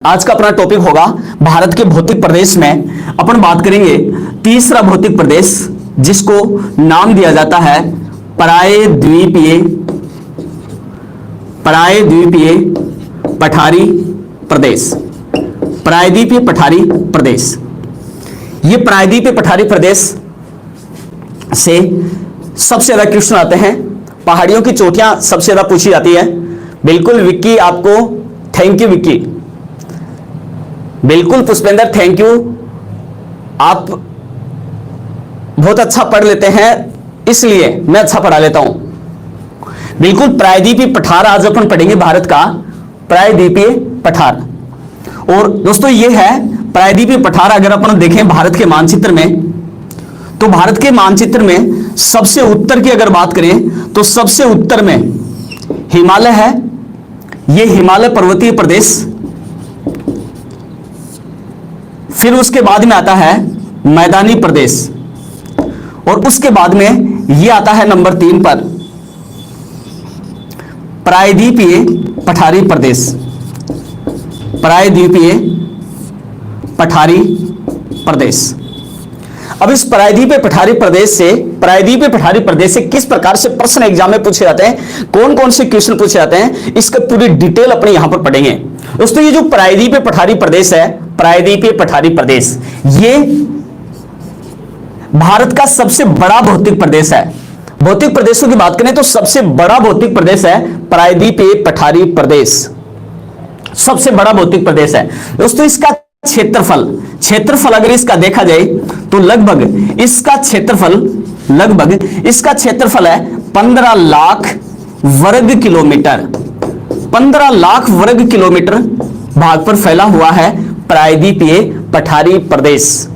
आज का अपना टॉपिक होगा भारत के भौतिक प्रदेश में अपन बात करेंगे तीसरा भौतिक प्रदेश जिसको नाम दिया जाता है प्रायद्वीपीय पठारी प्रदेश। प्रायद्वीपीय पठारी प्रदेश, ये प्रायद्वीपीय पठारी प्रदेश से सबसे ज्यादा क्वेश्चन आते हैं। पहाड़ियों की चोटियां सबसे ज्यादा पूछी जाती है। बिल्कुल विक्की, आपको थैंक यू विक्की। बिल्कुल पुष्पेंद्र, थैंक यू। आप बहुत अच्छा पढ़ लेते हैं, इसलिए मैं अच्छा पढ़ा लेता हूं। बिल्कुल प्रायद्वीपीय पठार आज अपन पढ़ेंगे, भारत का प्रायद्वीपीय पठार। और दोस्तों ये है प्रायद्वीपीय पठार। अगर अपन देखें भारत के मानचित्र में, तो भारत के मानचित्र में सबसे उत्तर की अगर बात करें तो सबसे उत्तर में हिमालय है। यह हिमालय पर्वतीय प्रदेश। फिर उसके बाद में आता है मैदानी प्रदेश, और उसके बाद में यह आता है नंबर 3 पर प्रायद्वीपीय पठारी प्रदेश। प्रायद्वीपीय पठारी प्रदेश। अब इस प्रायद्वीपीय पठारी प्रदेश से किस प्रकार से प्रश्न एग्जाम में पूछे जाते हैं, कौन कौन से क्वेश्चन पूछे जाते हैं, इसका पूरी डिटेल अपने यहां पर पढ़ेंगे। दोस्तों ये जो प्रायद्वीपीय पठारी प्रदेश है, प्रायद्वीपीय पठारी प्रदेश, ये भारत का सबसे बड़ा भौतिक प्रदेश है। भौतिक प्रदेशों की बात करें तो सबसे बड़ा भौतिक प्रदेश है प्रायद्वीपीय पठारी प्रदेश। सबसे बड़ा भौतिक प्रदेश है। दोस्तों इसका क्षेत्रफल अगर इसका देखा जाए तो लगभग इसका क्षेत्रफल है 15 लाख वर्ग किलोमीटर। 15 लाख वर्ग किलोमीटर भाग पर फैला हुआ है प्रायद्वीपीय पठारी प्रदेश।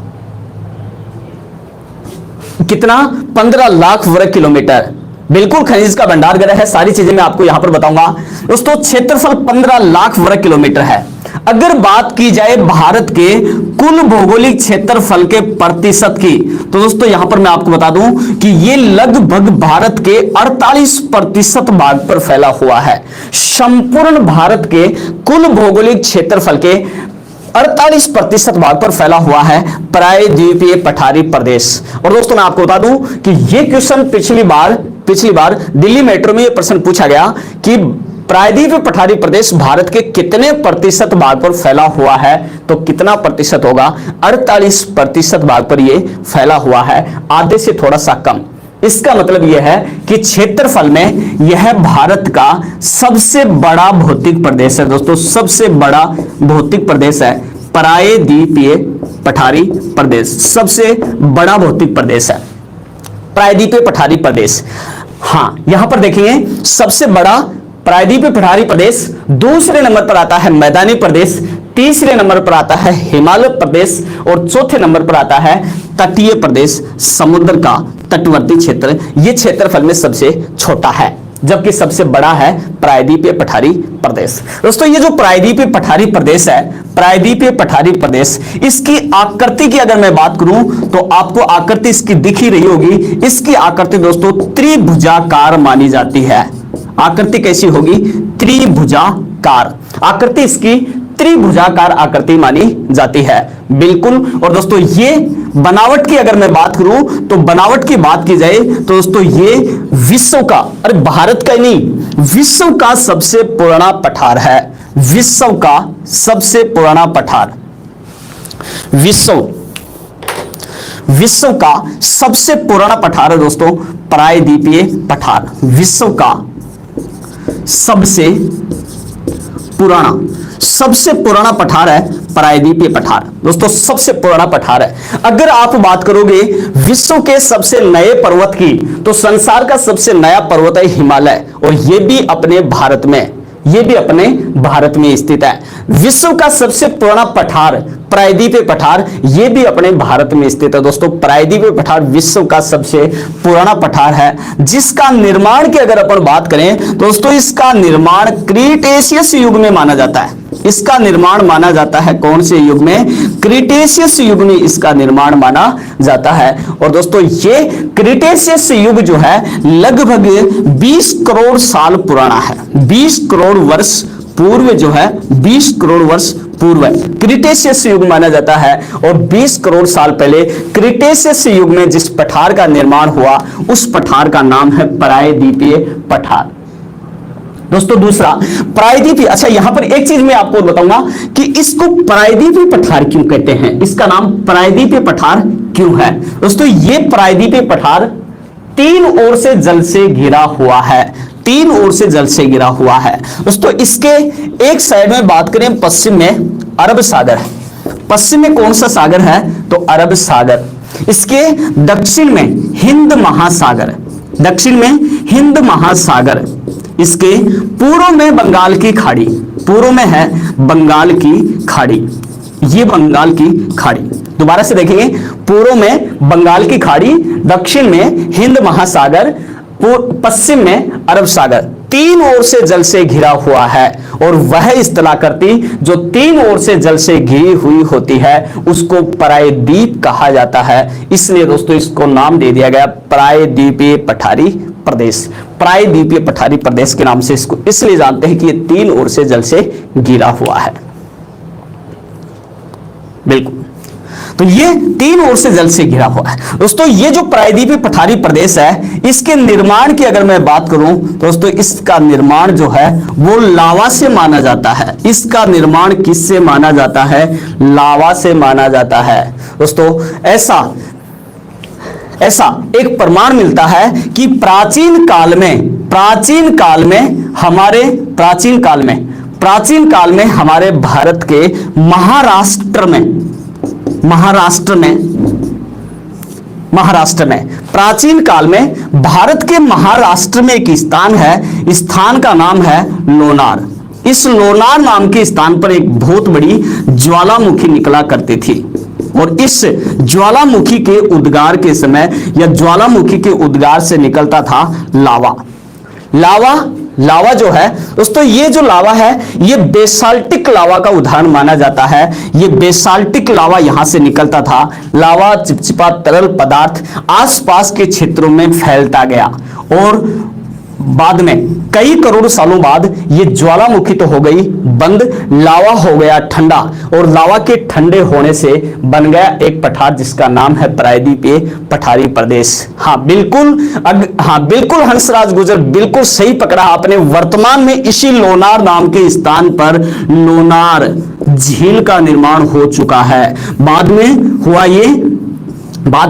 कितना? 15 लाख वर्ग किलोमीटर। बिल्कुल खनिज का भंडारगृह है, सारी चीजें मैं आपको यहां पर बताऊंगा। दोस्तों क्षेत्रफल 15 लाख वर्ग किलोमीटर है। अगर बात की जाए भारत के कुल भौगोलिक क्षेत्रफल के प्रतिशत की, तो दोस्तों यहां पर मैं आपको बता दूं कि यह लगभग भारत के 48% भाग पर फैला हुआ है। संपूर्ण भारत के कुल भौगोलिक क्षेत्रफल के 48% भाग पर फैला हुआ है प्रायद्वीपीय पठारी प्रदेश। और दोस्तों मैं आपको बता दूं कि यह क्वेश्चन पिछली बार दिल्ली मेट्रो में यह प्रश्न पूछा गया कि प्रायद्वीपीय पठारी प्रदेश भारत के कितने प्रतिशत भाग पर फैला हुआ है, तो कितना प्रतिशत होगा? 48% भाग पर यह फैला हुआ है, आधे से थोड़ा सा कम। इसका मतलब यह है कि क्षेत्रफल में यह भारत का सबसे बड़ा भौतिक प्रदेश है। दोस्तों सबसे बड़ा भौतिक प्रदेश है प्रायद्वीपीय पठारी प्रदेश। सबसे बड़ा भौतिक प्रदेश है प्रायद्वीपीय पठारी प्रदेश। हाँ, यहां पर देखेंगे सबसे बड़ा प्रायद्वीपीय पठारी प्रदेश, दूसरे नंबर पर आता है मैदानी प्रदेश, तीसरे नंबर पर आता है हिमालय प्रदेश, और चौथे नंबर पर आता है तटीय प्रदेश, समुद्र का तटवर्ती क्षेत्र। यह क्षेत्रफल में सबसे छोटा है, जबकि सबसे बड़ा है प्रायद्वीपीय पठारी प्रदेश। दोस्तों ये जो प्रायद्वीपीय पठारी प्रदेश है, प्रायद्वीपीय पठारी प्रदेश, इसकी आकृति की अगर मैं बात करूं तो आपको आकृति इसकी दिख ही रही होगी। इसकी आकृति दोस्तों त्रिभुजाकार मानी जाती है। आकृति कैसी होगी? त्रिभुजाकार। आकृति इसकी त्रिभुजाकार आकृति मानी जाती है। बिल्कुल। और दोस्तों ये बनावट की अगर मैं बात करूं तो बनावट की बात की जाए तो दोस्तों ये विश्व का, अरे भारत का ही नहीं, विश्व का सबसे पुराना पठार है। विश्व का सबसे पुराना पठार, विश्व का सबसे पुराना पठार है दोस्तों प्रायद्वीपीय पठार। विश्व का सबसे पुराना पठार है प्रायद्वीपीय पठार। दोस्तों सबसे पुराना पठार है। अगर आप बात करोगे विश्व के सबसे नए पर्वत की, तो संसार का सबसे नया पर्वत है हिमालय, और यह भी अपने भारत में स्थित है। विश्व का सबसे पुराना पठार प्रायद्वीपीय पठार, यह भी अपने भारत में स्थित है। दोस्तों प्रायद्वीपीय पठार विश्व का सबसे पुराना पठार है, जिसका निर्माण की अगर अपन बात करें दोस्तों, इसका निर्माण क्रीटेशियस युग में माना जाता है। इसका निर्माण माना जाता है कौन से युग में? क्रीटेशियस युग में इसका निर्माण माना जाता है। और दोस्तों ये क्रीटेशियस युग जो है लगभग 20 करोड़ साल पुराना है। 20 करोड़ वर्ष पूर्व जो है 20 करोड़ वर्ष पूर्व क्रिटेशियस युग माना जाता है। और 20 करोड़ साल पहले क्रिटेशियस युग में जिस पठार का निर्माण हुआ उस पठार का नाम है प्रायद्वीपीय पठार। दोस्तों दूसरा प्रायद्वीपीय, अच्छा यहां पर एक चीज मैं आपको बताऊंगा कि इसको प्रायद्वीपीय पठार क्यों कहते हैं, इसका नाम प्रायद्वीपीय पठार क्यों है। दोस्तों ये प्रायद्वीपीय पठार तीन ओर से जल से घिरा हुआ है, तीन ओर से जल से घिरा हुआ है। दोस्तों इसके एक साइड में बात करें पश्चिम में अरब सागर है, पश्चिम में कौन सा सागर है तो अरब सागर। इसके दक्षिण में हिंद महासागर, दक्षिण में हिंद महासागर। इसके पूर्व में बंगाल की खाड़ी, पूर्व में है बंगाल की खाड़ी, ये बंगाल की खाड़ी। दोबारा से देखेंगे, पूर्व में बंगाल की खाड़ी, दक्षिण में हिंद महासागर, पश्चिम में अरब सागर। तीन ओर से जल से घिरा हुआ है और वह स्थलाकृति जो तीन ओर से जल से घिरी हुई होती है उसको प्रायद्वीप कहा जाता है। इसलिए दोस्तों इसको नाम दे दिया गया प्रायद्वीपीय पठारी प्रदेश। प्रायद्वीपीय पठारी प्रदेश के नाम से इसको इसलिए जानते हैं कि ये तीन ओर से जल से घिरा हुआ है। बिल्कुल, तो ये तीन ओर से जल से घिरा हुआ है। दोस्तों ये जो प्रायद्वीपीय पठारी प्रदेश है इसके निर्माण की अगर मैं बात करूं दोस्तों, इसका निर्माण जो है वो लावा से माना जाता है। इसका निर्माण किससे माना जाता है, लावा से माना जाता है। दोस्तों ऐसा एक प्रमाण मिलता है कि प्राचीन काल में हमारे भारत के महाराष्ट्र में प्राचीन काल में भारत के महाराष्ट्र में एक स्थान है, स्थान का नाम है लोनार। इस लोनार नाम के स्थान पर एक बहुत बड़ी ज्वालामुखी निकला करती थी और इस ज्वालामुखी के उद्गार के समय या ज्वालामुखी के उद्गार से निकलता था लावा जो है दोस्तों, ये जो लावा है ये बेसाल्टिक लावा का उदाहरण माना जाता है। ये बेसाल्टिक लावा यहां से निकलता था। लावा चिपचिपा तरल पदार्थ आसपास के क्षेत्रों में फैलता गया और बाद में कई करोड़ सालों बाद ये ज्वालामुखी तो हो गई बंद, लावा हो गया ठंडा और लावा के ठंडे होने से बन गया एक पठार जिसका नाम है प्रायद्वीपीय पठारी प्रदेश। हाँ बिल्कुल हंसराज गुर्जर, बिल्कुल सही पकड़ा आपने। वर्तमान में इसी लोनार नाम के स्थान पर लोनार झील का निर्माण हो चुका है। बाद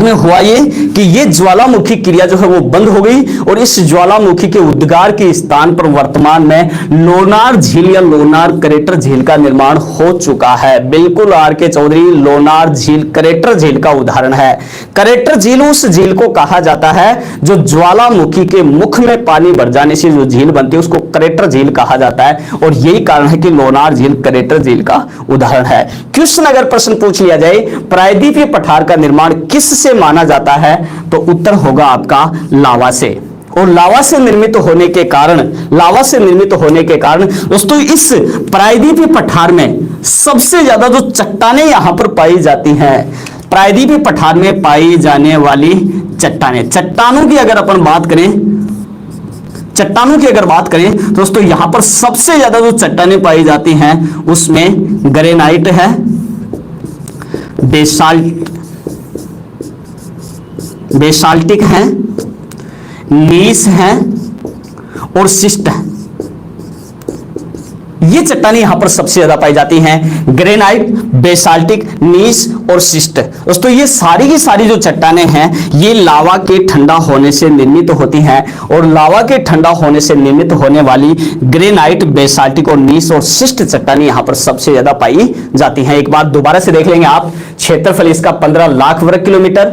में हुआ ये कि ये ज्वालामुखी क्रिया जो है वो बंद हो गई और इस ज्वालामुखी के उद्गार के स्थान पर वर्तमान में लोनार झील या लोनार करेटर झील का निर्माण हो चुका है। बिल्कुल आर के चौधरी, लोनार झील करेटर झील का उदाहरण है। करेटर झील उस झील को कहा जाता है जो ज्वालामुखी के मुख में पानी भर जाने से जो झील बनती है उसको करेटर झील कहा जाता है और यही कारण है कि लोनार झील करेटर झील का उदाहरण है। क्वेश्चन अगर प्रश्न पूछ लिया जाए प्रायद्वीपीय पठार का निर्माण किससे माना जाता है तो उत्तर होगा आपका लावा से। और लावा से निर्मित होने के कारण दोस्तों इस प्रायद्वीपीय पठार में सबसे ज्यादा जो चट्टानें यहां पर पाई जाती हैं, प्रायद्वीपीय पठार में पाई जाने वाली चट्टानों की अगर अपन बात करें दोस्तों यहां पर सबसे ज्यादा जो चट्टानें पाई जाती हैं उसमें ग्रेनाइट है, बेसाल्टिक है, नीस है और शिस्ट है। ये चट्टानें यहां पर सबसे ज्यादा पाई जाती हैं, ग्रेनाइट, बेसाल्टिक, नीस और शिस्ट। दोस्तों ये सारी की सारी जो चट्टानें हैं ये लावा के ठंडा होने से निर्मित होती हैं और लावा के ठंडा होने से निर्मित होने वाली ग्रेनाइट, बेसाल्टिक और नीस और शिस्ट चट्टानें यहां पर सबसे ज्यादा पाई जाती हैं। एक बात दोबारा से देख लेंगे आप, क्षेत्रफल इसका 15 लाख वर्ग किलोमीटर,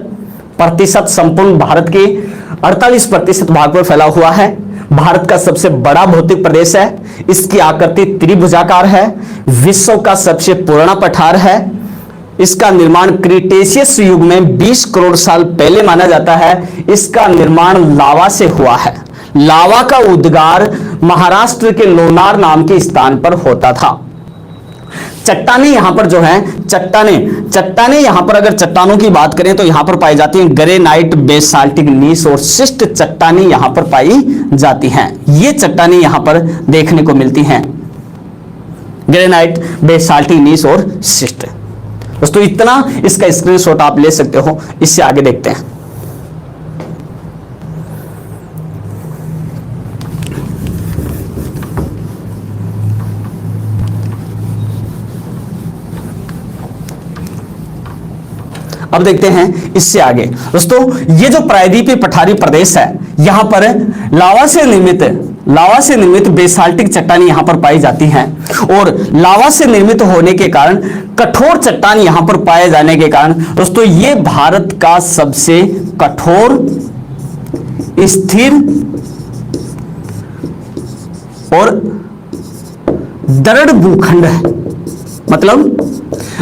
प्रतिशत संपूर्ण भारत के 48% भाग पर फैला हुआ है। भारत का सबसे बड़ा भौतिक प्रदेश है, इसकी आकृति त्रिभुजाकार है, विश्व का सबसे पुराना पठार है। इसका निर्माण क्रिटेशियस युग में 20 करोड़ साल पहले माना जाता है। इसका निर्माण लावा से हुआ है। लावा का उद्गार महाराष्ट्र के लोनार नाम के स्थान पर होता था। चट्टानें यहां पर जो है चट्टानें यहां पर अगर चट्टानों की बात करें तो यहां पर पाई जाती हैं ग्रेनाइट, बेसाल्टिक, नीस और शिस्ट चट्टानें यहां पर पाई जाती हैं। ये चट्टानें यहां पर देखने को मिलती हैं। ग्रेनाइट, बेसाल्ट, नीस और शिस्ट। दोस्तों इतना इसका स्क्रीनशॉट आप ले सकते हो। इससे आगे देखते हैं। अब देखते हैं इससे आगे। दोस्तों ये जो प्रायद्वीपीय पठारी प्रदेश है, यहां पर लावा से निर्मित बेसाल्टिक चट्टानें यहां पर पाई जाती हैं और लावा से निर्मित होने के कारण, कठोर चट्टान यहां पर पाए जाने के कारण दोस्तों ये भारत का सबसे कठोर, स्थिर और दृढ़ भूखंड है। मतलब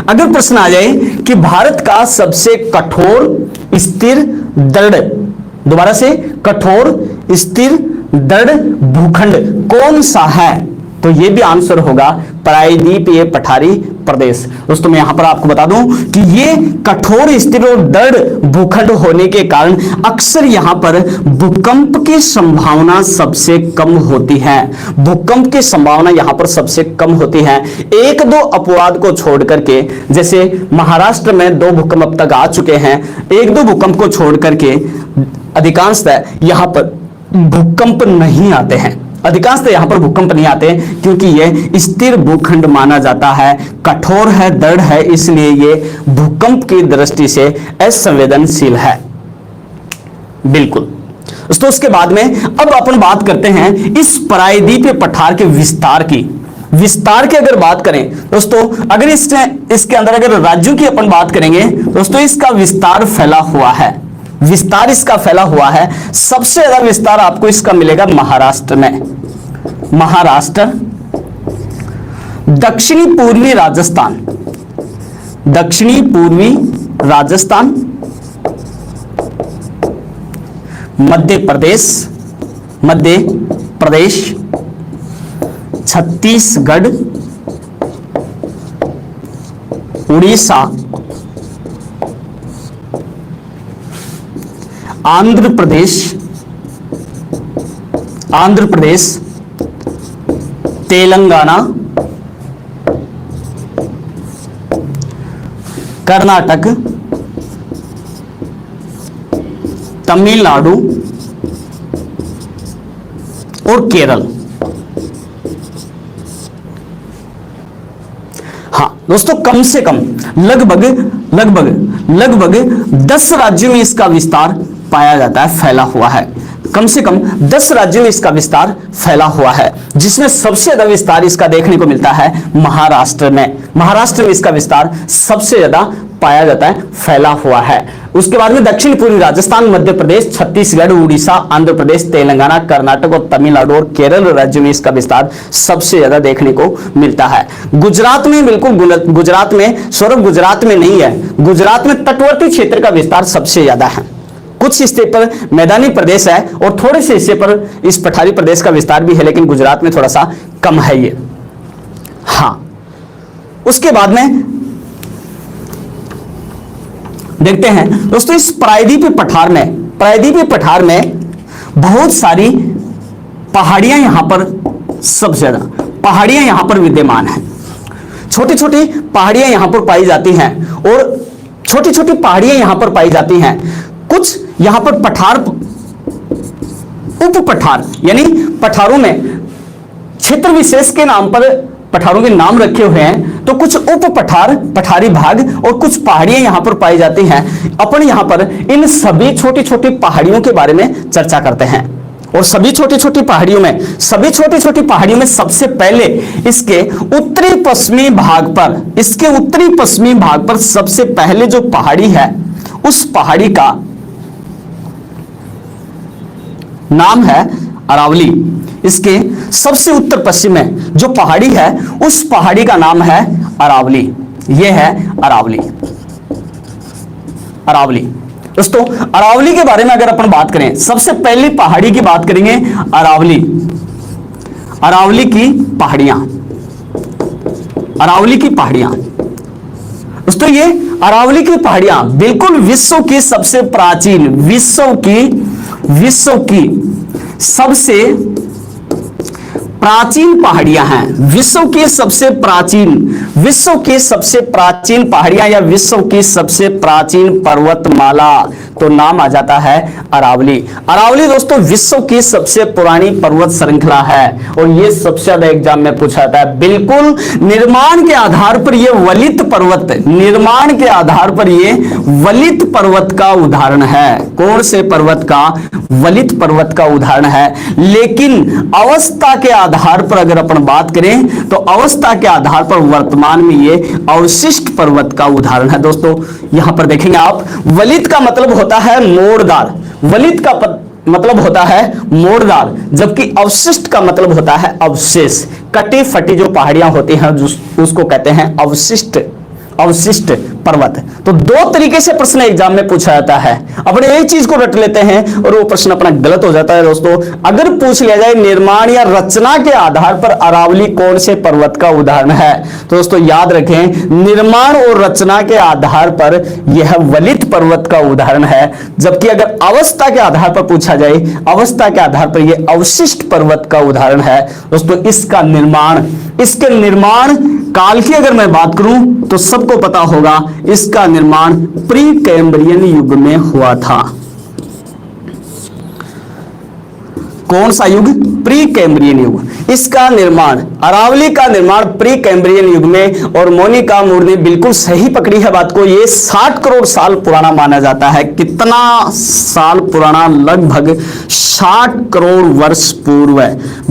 अगर प्रश्न आ जाए कि भारत का सबसे कठोर, स्थिर, दृढ़, दोबारा से कठोर, स्थिर, दृढ़ भूखंड कौन सा है, तो यह भी आंसर होगा प्रायद्वीपीय पठारी प्रदेश। दोस्तों मैं यहां पर आपको बता दूं कि ये कठोर, स्थिर और दृढ़ भूखंड होने के कारण अक्सर यहां पर भूकंप की संभावना सबसे कम होती है। भूकंप की संभावना यहां पर सबसे कम होती है। एक दो अपवाद को छोड़ करके, जैसे महाराष्ट्र में 2 भूकंप अब तक आ चुके हैं, 1-2 भूकंप को छोड़ करके अधिकांशतः यहां पर भूकंप नहीं आते हैं। अधिकांशतः यहां पर भूकंप नहीं आते क्योंकि यह स्थिर भूखंड माना जाता है, कठोर है, दृढ़ है, इसलिए यह भूकंप की दृष्टि से असंवेदनशील है। बिल्कुल दोस्तों, उसके बाद में अब अपन बात करते हैं इस प्रायद्वीपीय पठार के विस्तार की। विस्तार की अगर बात करें दोस्तों, अगर इसके अंदर अगर राज्यों की अपन बात करेंगे दोस्तों, इसका विस्तार फैला हुआ है। विस्तार इसका फैला हुआ है। सबसे ज्यादा विस्तार आपको इसका मिलेगा महाराष्ट्र में। महाराष्ट्र, दक्षिणी पूर्वी राजस्थान, दक्षिणी पूर्वी राजस्थान, मध्य प्रदेश, छत्तीसगढ़, उड़ीसा, आंध्र प्रदेश, तेलंगाना, कर्नाटक, तमिलनाडु और केरल। हाँ दोस्तों, कम से कम लगभग 10 राज्यों में इसका विस्तार पाया जाता है, फैला हुआ है। कम से कम 10 राज्यों में इसका विस्तार फैला हुआ है, जिसमें सबसे ज्यादा विस्तार इसका देखने को मिलता है महाराष्ट्र में। महाराष्ट्र में इसका विस्तार सबसे ज्यादा पाया जाता है, फैला हुआ है। उसके बाद में दक्षिण पूर्वी राजस्थान, मध्य प्रदेश, छत्तीसगढ़, उड़ीसा, आंध्र प्रदेश, तेलंगाना, कर्नाटक और तमिलनाडु और केरल राज्यों में इसका विस्तार सबसे ज्यादा देखने को मिलता है। गुजरात में, बिल्कुल गुजरात में, सौरभ गुजरात में नहीं है, गुजरात में तटवर्ती क्षेत्र का विस्तार सबसे ज्यादा है। कुछ हिस्से पर मैदानी प्रदेश है और थोड़े से हिस्से पर इस पठारी प्रदेश का विस्तार भी है, लेकिन गुजरात में थोड़ा सा कम है ये। हाँ, उसके बाद में देखते हैं दोस्तों, इस प्रायद्वीपीय पठार में बहुत सारी पहाड़ियां यहां पर, सबसे ज्यादा पहाड़ियां यहां पर विद्यमान हैं। छोटी छोटी पहाड़ियां यहां पर पाई जाती हैं और छोटी छोटी पहाड़ियां यहां पर पाई जाती हैं। कुछ यहां पर पठार, उप पठार, यानी पठारों में क्षेत्र विशेष के नाम पर पठारों के नाम रखे हुए हैं, तो कुछ उप पठार, पठारी भाग और कुछ पहाड़ियां यहां पर पाई जाती हैं। अपन यहां पर इन सभी छोटी छोटी पहाड़ियों के बारे में चर्चा करते हैं। और सभी छोटी छोटी पहाड़ियों में सबसे पहले इसके उत्तरी पश्चिमी भाग पर सबसे पहले जो पहाड़ी है, उस पहाड़ी का नाम है अरावली। इसके सबसे उत्तर पश्चिम में जो पहाड़ी है, उस पहाड़ी का नाम है अरावली। यह है अरावली। दोस्तों अरावली के बारे में अगर अपन बात करें, सबसे पहली पहाड़ी की बात करेंगे अरावली की पहाड़ियां। दोस्तों ये अरावली की पहाड़ियां बिल्कुल विश्व की सबसे प्राचीन, विश्व की सबसे प्राचीन पहाड़ियां हैं, विश्व की सबसे प्राचीन पहाड़ियां या विश्व की सबसे प्राचीन पर्वतमाला, तो नाम आ जाता है अरावली। अरावली दोस्तों विश्व की सबसे पुरानी पर्वत श्रृंखला है और ये सबसे ज्यादा एग्जाम में पूछा जाता है। बिल्कुल निर्माण के आधार पर ये वलित पर्वत, निर्माण के आधार पर ये वलित पर्वत का उदाहरण है। कौन से पर्वत का? वलित पर्वत का उदाहरण है। लेकिन अवस्था के आधार पर अगर अपन बात करें तो अवस्था के आधार पर वर्तमान में ये अवशिष्ट पर्वत का उदाहरण है। दोस्तों यहां पर देखेंगे आप, वलित का मतलब होता है मोड़दार, वलित का मतलब होता है मोड़दार, जबकि अवशिष्ट का मतलब होता है अवशेष। कटी फटी जो पहाड़ियां होती हैं उसको कहते हैं अवशिष्ट पर्वत। तो दो तरीके से प्रश्न एग्जाम में पूछा जाता है। अपने एक चीज को रट लेते हैं और वो प्रश्न अपना गलत हो जाता है। दोस्तों अगर पूछ लिया जाए निर्माण या रचना के आधार पर अरावली कौन से पर्वत का उदाहरण है, तो दोस्तों याद रखें निर्माण और रचना के आधार पर यह वलित पर्वत का उदाहरण है। जबकि अगर अवस्था के आधार पर पूछा जाए, अवस्था के आधार पर यह अवशिष्ट पर्वत का उदाहरण है। दोस्तों इसके निर्माण काल की अगर मैं बात करूं तो सबको पता होगा इसका निर्माण प्री कैम्ब्रियन युग में हुआ था। कौन सा युग? प्री कैम्ब्रियन युग। इसका निर्माण, अरावली का निर्माण प्री कैम्ब्रियन युग में, और मोनिका मूर ने बिल्कुल सही पकड़ी है बात को। ये 60 करोड़ साल पुराना माना जाता है। कितना साल पुराना? लगभग 60 करोड़ वर्ष पूर्व,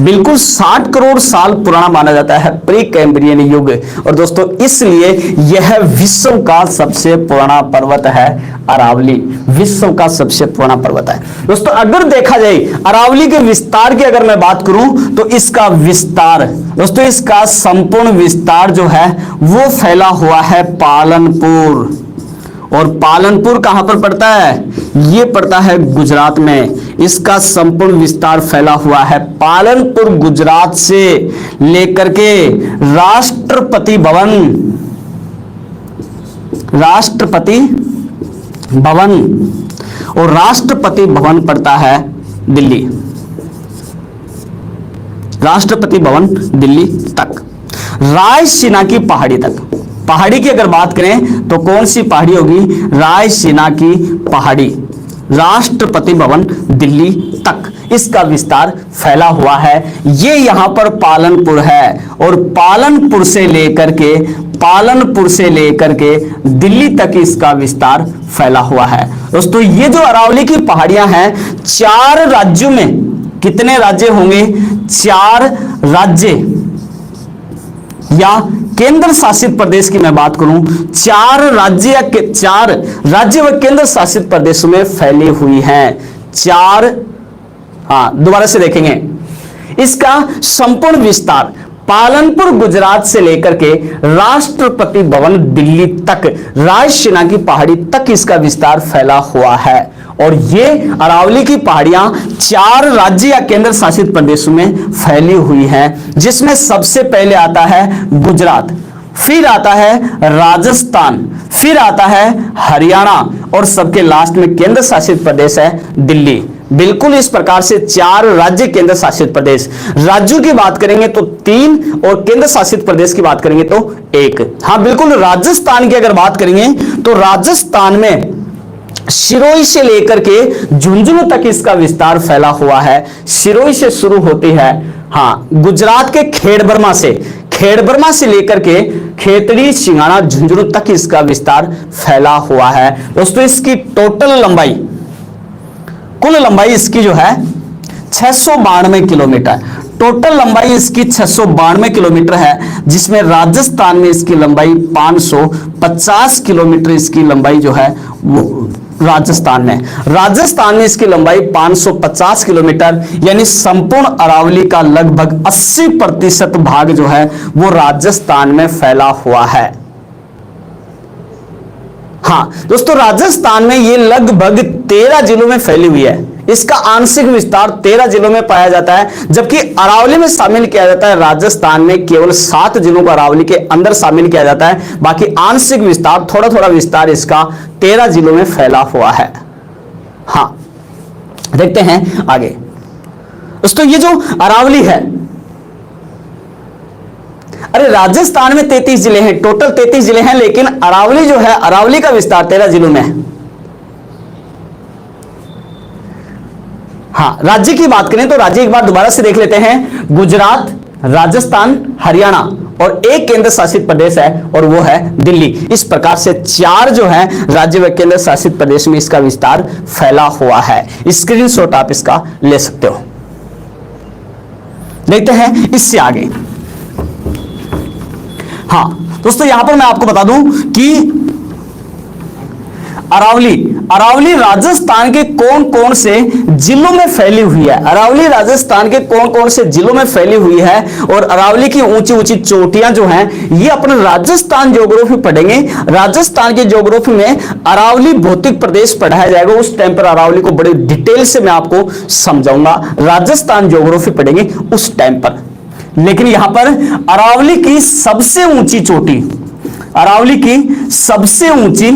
बिल्कुल 60 करोड़ साल पुराना माना जाता है प्री कैम्ब्रियन युग। और दोस्तों इसलिए यह विश्व का सबसे पुराना पर्वत है अरावली, विश्व का सबसे पुराना पर्वत है। दोस्तों अगर देखा जाए अरावली के विस्तार की अगर मैं बात करूं तो इसका विस्तार, दोस्तों इसका संपूर्ण विस्तार जो है वो फैला हुआ है पालनपुर। और पालनपुर कहां पर पड़ता है? ये पड़ता है गुजरात में। इसका संपूर्ण विस्तार फैला हुआ है पालनपुर गुजरात से लेकर के राष्ट्रपति भवन, और राष्ट्रपति भवन पड़ता है दिल्ली, राष्ट्रपति भवन दिल्ली तक, रायसीना की पहाड़ी तक। पहाड़ी की अगर बात करें तो कौन सी पहाड़ी होगी? रायसीना की पहाड़ी, राष्ट्रपति भवन दिल्ली तक इसका विस्तार फैला हुआ है। ये यहां पर पालनपुर है और पालनपुर से लेकर के दिल्ली तक इसका विस्तार फैला हुआ है। दोस्तों ये जो अरावली की पहाड़ियां हैं 4 राज्यों में, कितने राज्य होंगे? 4 राज्य या केंद्र शासित प्रदेश की मैं बात करूं, 4 राज्य व केंद्र शासित प्रदेशों में फैली हुई हैं। 4, दोबारा से देखेंगे इसका संपूर्ण विस्तार पालनपुर गुजरात से लेकर के राष्ट्रपति भवन दिल्ली तक, रायसीना की पहाड़ी तक इसका विस्तार फैला हुआ है। और ये अरावली की पहाड़ियां 4 राज्य या केंद्र शासित प्रदेशों में फैली हुई हैं, जिसमें सबसे पहले आता है गुजरात, फिर आता है राजस्थान, फिर आता है हरियाणा और सबके लास्ट में केंद्र शासित प्रदेश है दिल्ली। बिल्कुल इस प्रकार से 4 राज्य केंद्र शासित प्रदेश। राज्यों की बात करेंगे तो 3 और केंद्र शासित प्रदेश की बात करेंगे तो 1। हाँ बिल्कुल, राजस्थान की अगर बात करेंगे तो राजस्थान में सिरोही से लेकर के झुंझुनू तक इसका विस्तार फैला हुआ है। सिरोही से शुरू होती है, गुजरात के खेड़बरमा से लेकर के खेतड़ी, सिंगाणा, झुंझुनू तक इसका विस्तार फैला हुआ है। दोस्तों इसकी कुल लंबाई इसकी जो है 692 किलोमीटर, टोटल लंबाई इसकी 692 किलोमीटर है, जिसमें राजस्थान में इसकी लंबाई 550 किलोमीटर इसकी लंबाई जो है वो राजस्थान में इसकी लंबाई 550 किलोमीटर, यानी संपूर्ण अरावली का लगभग 80% भाग जो है वो राजस्थान में फैला हुआ है। दोस्तों राजस्थान में ये लगभग 13 जिलों में फैली हुई है। इसका आंशिक विस्तार 13 जिलों में पाया जाता है, जबकि अरावली में शामिल किया जाता है राजस्थान में केवल 7 जिलों को अरावली के अंदर शामिल किया जाता है। बाकी आंशिक विस्तार, थोड़ा विस्तार इसका 13 जिलों में फैला हुआ है। देखते हैं आगे। दोस्तों ये जो अरावली है अरे राजस्थान में 33 जिले हैं, टोटल 33 जिले हैं, लेकिन अरावली जो है, अरावली का विस्तार 13 जिलों में है। हाँ, राज्य की बात करें तो राज्य एक बार दोबारा से देख लेते हैं, गुजरात, राजस्थान, हरियाणा और एक केंद्र शासित प्रदेश है और वो है दिल्ली। इस प्रकार से 4 जो है राज्य व केंद्र शासित प्रदेश में इसका विस्तार फैला हुआ है। स्क्रीनशॉट आप इसका ले सकते हो। देखते हैं इससे आगे। हाँ दोस्तों, यहां पर मैं आपको बता दूं कि अरावली राजस्थान के कौन कौन से जिलों में फैली हुई है। अरावली राजस्थान के कौन कौन से जिलों में फैली हुई है और अरावली की ऊंची ऊंची चोटियां जो हैं, ये अपने राजस्थान ज्योग्राफी पढ़ेंगे। राजस्थान की ज्योग्राफी में अरावली भौतिक प्रदेश पढ़ाया जाएगा, उस टाइम पर अरावली को बड़े डिटेल से मैं आपको समझाऊंगा। राजस्थान ज्योग्राफी पढ़ेंगे उस टाइम पर। लेकिन यहां पर अरावली की सबसे ऊंची चोटी, अरावली की सबसे ऊंची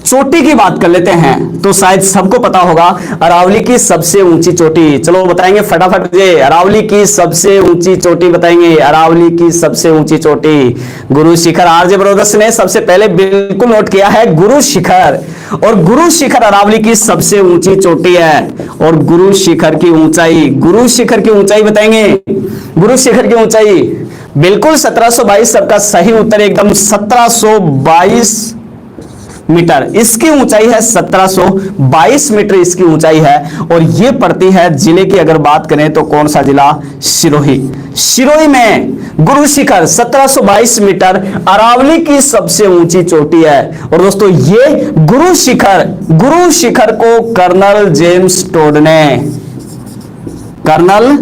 चोटी की बात कर लेते हैं तो शायद सबको पता होगा अरावली की सबसे ऊंची चोटी। चलो बताएंगे फटाफट से, अरावली की सबसे ऊंची चोटी बताएंगे। अरावली की सबसे ऊंची चोटी गुरु शिखर। आरजे ब्रदर्स ने सबसे पहले बिल्कुल नोट किया है गुरु शिखर, और गुरु शिखर अरावली की सबसे ऊंची चोटी है। और गुरु शिखर की ऊंचाई, गुरु शिखर की ऊंचाई बताएंगे। गुरु शिखर की ऊंचाई बिल्कुल 1722, सबका सही उत्तर एकदम 1722 मीटर। इसकी ऊंचाई है 1722 मीटर इसकी ऊंचाई है। और ये पड़ती है जिले की अगर बात करें तो कौन सा जिला, सिरोही। सिरोही में गुरु शिखर 1722 मीटर अरावली की सबसे ऊंची चोटी है। और दोस्तों ये गुरु शिखर को कर्नल जेम्स टोड ने, कर्नल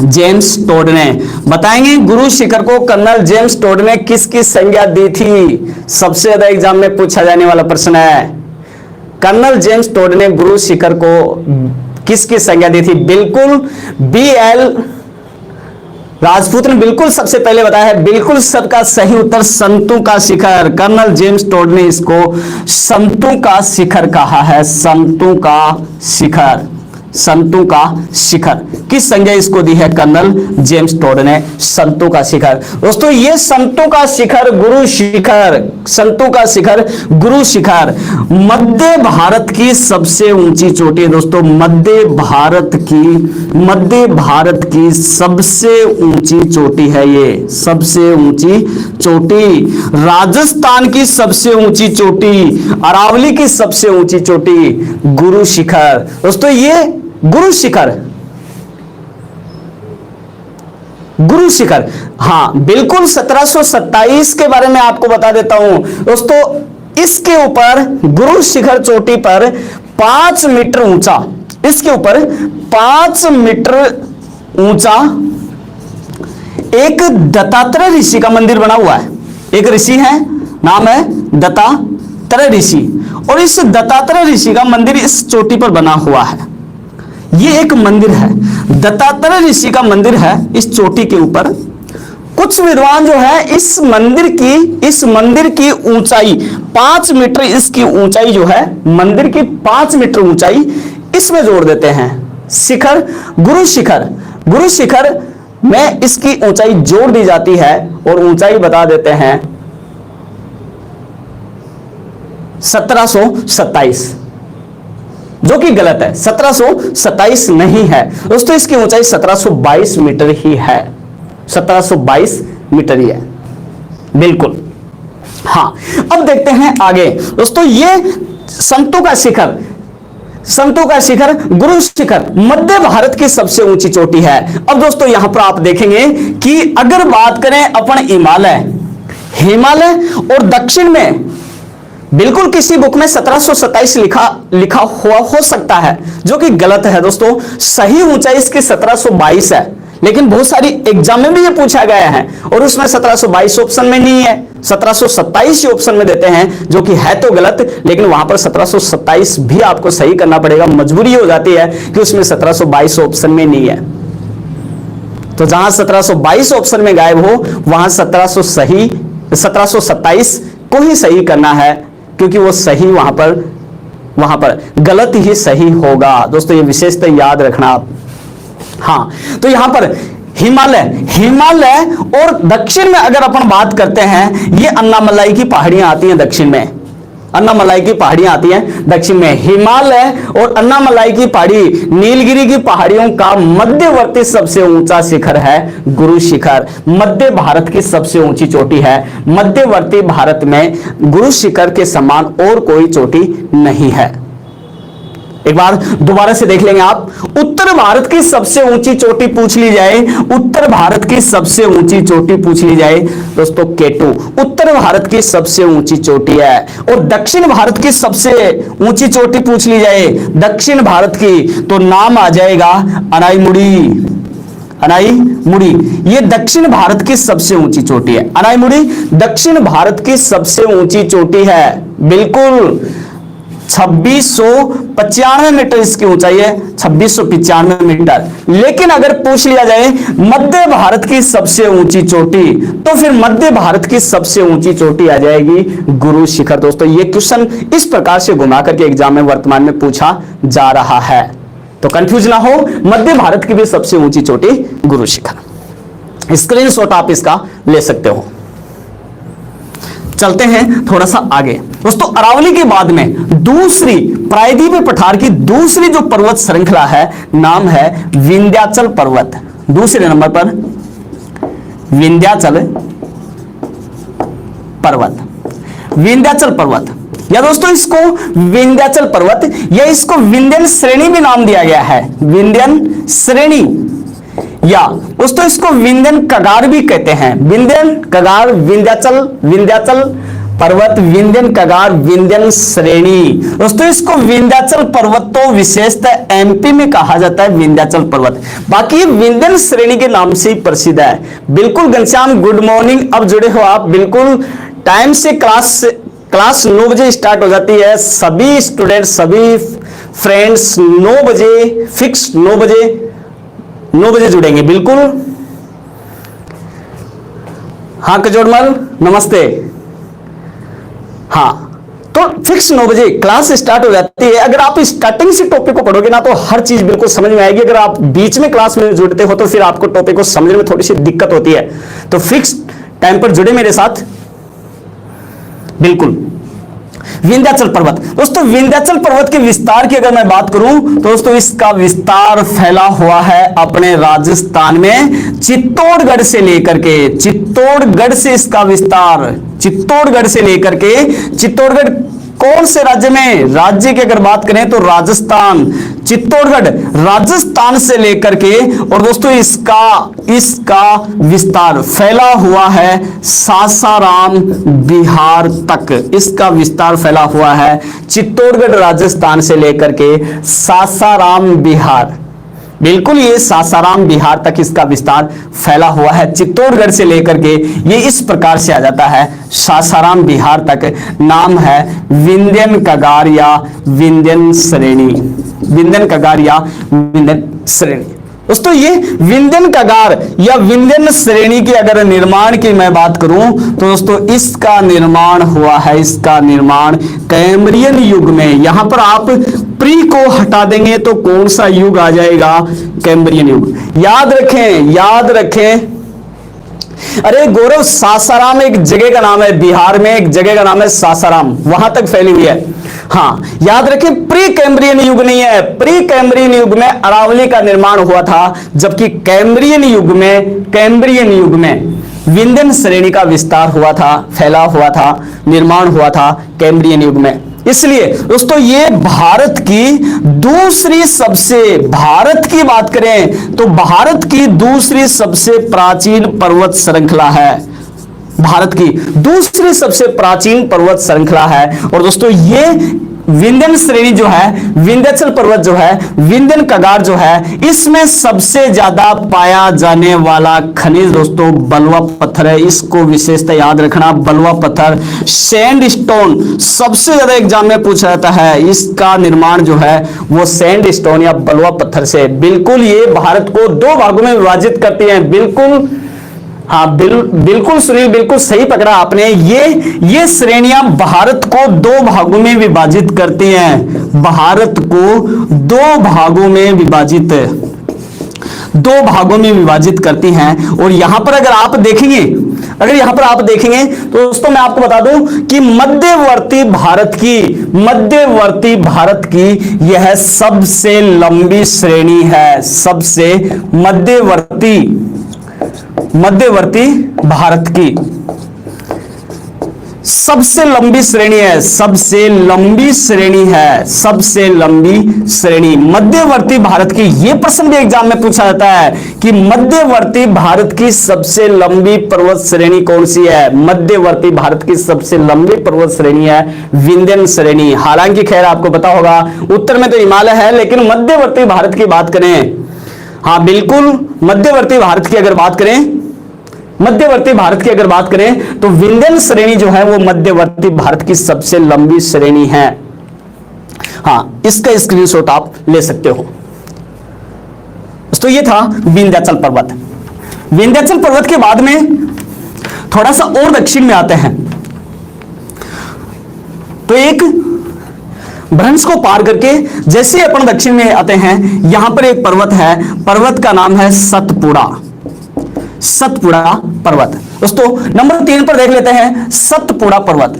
जेम्स टोड ने बताएंगे गुरु शिखर को कर्नल जेम्स टोड ने किसकी संज्ञा दी थी। सबसे ज्यादा एग्जाम में पूछा जाने वाला प्रश्न है। कर्नल जेम्स टोड ने गुरु शिखर को किसकी संज्ञा दी थी। बिल्कुल BL राजपूत ने बिल्कुल सबसे पहले बताया है, बिल्कुल सबका सही उत्तर संतों का शिखर। कर्नल जेम्स टोड ने इसको संतों का शिखर कहा है, संतों का शिखर, संतों का शिखर। किस संज्ञा इसको दी है कर्नल जेम्स टोड ने, संतों का शिखर। दोस्तों ये संतों का शिखर गुरु शिखर, संतों का शिखर गुरु शिखर मध्य भारत की सबसे ऊंची चोटी है। दोस्तों मध्य भारत की सबसे ऊंची चोटी है ये, सबसे ऊंची चोटी। राजस्थान की सबसे ऊंची चोटी, अरावली की सबसे ऊंची चोटी गुरु शिखर। दोस्तों ये गुरु शिखर हाँ बिल्कुल 1727 के बारे में आपको बता देता हूं दोस्तों। इसके ऊपर गुरु शिखर चोटी पर 5 मीटर ऊंचा, इसके ऊपर 5 मीटर ऊंचा एक दत्तात्रेय ऋषि का मंदिर बना हुआ है। एक ऋषि है, नाम है दत्तात्रेय ऋषि, और इस दत्तात्रेय ऋषि का मंदिर इस चोटी पर बना हुआ है। ये एक मंदिर है, दत्तात्रेय ऋषि का मंदिर है इस चोटी के ऊपर। कुछ विद्वान जो है इस मंदिर की ऊंचाई 5 मीटर, इसकी ऊंचाई जो है मंदिर की 5 मीटर ऊंचाई इसमें जोड़ देते हैं। शिखर गुरु शिखर में इसकी ऊंचाई जोड़ दी जाती है और ऊंचाई बता देते हैं 1727, जो कि गलत है। 1727 नहीं है दोस्तों, इसकी ऊंचाई 1722 मीटर ही है, 1722 मीटर ही है बिल्कुल। हाँ अब देखते हैं आगे दोस्तों। ये संतों का शिखर गुरु शिखर मध्य भारत की सबसे ऊंची चोटी है। अब दोस्तों यहां पर आप देखेंगे कि अगर बात करें अपन हिमालय और दक्षिण में, बिल्कुल किसी बुक में 1727 लिखा हुआ हो सकता है, जो कि गलत है दोस्तों। सही ऊंचाई इसकी 1722 है, लेकिन बहुत सारी एग्जाम में भी ये पूछा गया है और उसमें 1722 ऑप्शन में नहीं है, 1727 ऑप्शन में देते हैं, जो कि है तो गलत। लेकिन वहां पर 1727 भी आपको सही करना पड़ेगा, मजबूरी हो जाती है कि उसमें 1722 ऑप्शन में नहीं है। तो जहां 1722 ऑप्शन में गायब हो वहां 1727 को ही सही करना है, क्योंकि वो सही वहां पर गलत ही सही होगा दोस्तों। ये विशेषता याद रखना आप। हाँ तो यहां पर हिमालय, हिमालय और दक्षिण में अगर अपन बात करते हैं, ये अन्नामलाई की पहाड़ियां आती हैं दक्षिण में, अन्नामलाई की पहाड़ियां आती हैं दक्षिण में। हिमालय और अन्नामलाई की पहाड़ी, नीलगिरी की पहाड़ियों का मध्यवर्ती सबसे ऊंचा शिखर है गुरु शिखर। मध्य भारत की सबसे ऊंची चोटी है, मध्यवर्ती भारत में गुरु शिखर के समान और कोई चोटी नहीं है। एक बार दोबारा से देख लेंगे आप। उत्तर भारत की सबसे ऊंची चोटी पूछ ली जाए, उत्तर भारत की सबसे ऊंची चोटी पूछ ली जाए दोस्तों, केटू उत्तर भारत की सबसे ऊंची चोटी है। और दक्षिण भारत की सबसे ऊंची चोटी पूछ ली जाए दक्षिण भारत की, तो नाम आ जाएगा अनाईमुड़ी, अनाईमुड़ी। ये दक्षिण भारत की सबसे ऊंची चोटी है, अनाईमुड़ी दक्षिण भारत की सबसे ऊंची चोटी है, बिल्कुल 2695 मीटर इसकी ऊंचाई है, 2695 मीटर। लेकिन अगर पूछ लिया जाए मध्य भारत की सबसे ऊंची चोटी, तो फिर मध्य भारत की सबसे ऊंची चोटी आ जाएगी गुरु शिखर। दोस्तों ये क्वेश्चन इस प्रकार से घुमा करके एग्जाम में वर्तमान में पूछा जा रहा है, तो कंफ्यूज ना हो, मध्य भारत की भी सबसे ऊंची चोटी गुरु शिखर। स्क्रीनशॉट आप इसका ले सकते हो। चलते हैं थोड़ा सा आगे दोस्तों। अरावली के बाद में दूसरी प्रायद्वीप पठार की दूसरी जो पर्वत श्रृंखला है, नाम है विंध्याचल पर्वत। दूसरे नंबर पर विंध्याचल पर्वत, विंध्याचल पर्वत, या दोस्तों इसको विंध्याचल पर्वत या इसको विंध्यन श्रेणी भी नाम दिया गया है, विंध्यन श्रेणी, या दोस्तों इसको विंध्यन कगार भी कहते हैं, विंध्यन कगार, विंध्याचल, विंध्याचल पर्वत, विंध्यन कगार, विंध्यन श्रेणी। दोस्तों इसको विंध्याचल पर्वत तो विशेषतः एमपी में कहा जाता है विंध्याचल पर्वत, बाकी विंध्यन श्रेणी के नाम से ही प्रसिद्ध है। बिल्कुल घनश्याम, गुड मॉर्निंग, अब जुड़े हो आप बिल्कुल टाइम से। क्लास 9 बजे स्टार्ट हो जाती है, सभी स्टूडेंट, सभी फ्रेंड्स 9 बजे फिक्स, 9 बजे जुड़ेंगे बिल्कुल। हाँ कजोड़मल नमस्ते। हाँ तो फिक्स 9 बजे क्लास स्टार्ट हो जाती है। अगर आप स्टार्टिंग से टॉपिक को पढ़ोगे ना तो हर चीज बिल्कुल समझ में आएगी। अगर आप बीच में क्लास में जुड़ते हो तो फिर आपको टॉपिक को समझने में थोड़ी सी दिक्कत होती है। तो फिक्स टाइम पर जुड़े मेरे साथ बिल्कुल। विंध्याचल पर्वत दोस्तों, विंध्याचल पर्वत के विस्तार की अगर मैं बात करूं तो दोस्तों इसका विस्तार फैला हुआ है अपने राजस्थान में, चित्तौड़गढ़ से लेकर के, चित्तौड़गढ़ से इसका विस्तार, चित्तौड़गढ़ से लेकर के, चित्तौड़गढ़ कौन से राज्य में, राज्य की अगर बात करें तो राजस्थान, चित्तौड़गढ़ राजस्थान से लेकर के, और दोस्तों इसका विस्तार फैला हुआ है सासाराम बिहार तक। इसका विस्तार फैला हुआ है चित्तौड़गढ़ राजस्थान से लेकर के सासाराम बिहार, बिल्कुल ये सासाराम बिहार तक इसका विस्तार फैला हुआ है। चित्तौड़गढ़ से लेकर के ये इस प्रकार से आ जाता है सासाराम बिहार तक। नाम है विंध्यन कगार या विंध्यन श्रेणी, विंध्यन कगार या विंध्यन श्रेणी। दोस्तों ये विंध्यन कगार या विंध्यन श्रेणी की अगर निर्माण की मैं बात करूं तो दोस्तों इसका निर्माण हुआ है, इसका निर्माण कैम्ब्रियन युग में। यहां पर आप प्री को हटा देंगे तो कौन सा युग आ जाएगा, कैम्ब्रियन युग। याद रखें, याद रखें। अरे गौरव, सासाराम एक जगह का नाम है, बिहार में एक जगह का नाम है सासाराम, वहां तक फैली हुई है। हाँ याद रखें, प्री कैम्ब्रियन युग नहीं है। प्री कैम्ब्रियन युग में अरावली का निर्माण हुआ था, जबकि कैम्ब्रियन युग में विंध्यन श्रेणी का विस्तार हुआ था, फैला हुआ था, निर्माण हुआ था कैम्ब्रियन युग में। इसलिए दोस्तों ये भारत की दूसरी सबसे, भारत की बात करें तो भारत की दूसरी सबसे प्राचीन पर्वत श्रृंखला है, भारत की दूसरी सबसे प्राचीन पर्वत श्रृंखला है। और दोस्तों ये विंध्यन श्रेणी जो है, विंध्याचल पर्वत जो है, विंध्यन कगार जो है, इसमें सबसे ज्यादा पाया जाने वाला खनिज दोस्तों बलुआ पत्थर है। इसको विशेषता याद रखना, बलुआ पत्थर, सैंड स्टोन सबसे ज्यादा एग्जाम में पूछा जाता है। इसका निर्माण जो है वो सैंड स्टोन या बलुआ पत्थर से। बिल्कुल ये भारत को 2 भागों में विभाजित करती है। बिल्कुल हाँ बिल्कुल सुनील, बिल्कुल सही पकड़ा आपने। ये श्रेणियां भारत को 2 भागों में विभाजित करती हैं, भारत को 2 भागों में विभाजित। दो भागों में विभाजित करती हैं। और यहां पर अगर आप देखेंगे तो दोस्तों मैं आपको बता दूं कि मध्यवर्ती भारत की यह सबसे लंबी श्रेणी है। सबसे मध्यवर्ती भारत की सबसे लंबी श्रेणी मध्यवर्ती भारत की। यह प्रश्न भी एग्जाम में पूछा जाता है कि मध्यवर्ती भारत की सबसे लंबी पर्वत श्रेणी कौन सी है। मध्यवर्ती भारत की सबसे लंबी पर्वत श्रेणी है विंध्यन श्रेणी। हालांकि खैर आपको पता होगा उत्तर में तो हिमालय है, लेकिन मध्यवर्ती भारत की बात करें, हाँ बिल्कुल मध्यवर्ती भारत की अगर बात करें तो विंध्यन श्रेणी जो है वो मध्यवर्ती भारत की सबसे लंबी श्रेणी है। हाँ, इसका स्क्रीनशॉट आप ले सकते हो। तो ये था विंध्याचल पर्वत। विंध्याचल पर्वत के बाद में थोड़ा सा और दक्षिण में आते हैं तो एक भ्रंश को पार करके जैसे अपन दक्षिण में आते हैं, यहां पर एक पर्वत है, पर्वत का नाम है सतपुड़ा पर्वत। दोस्तों नंबर 3 पर देख लेते हैं सतपुड़ा पर्वत।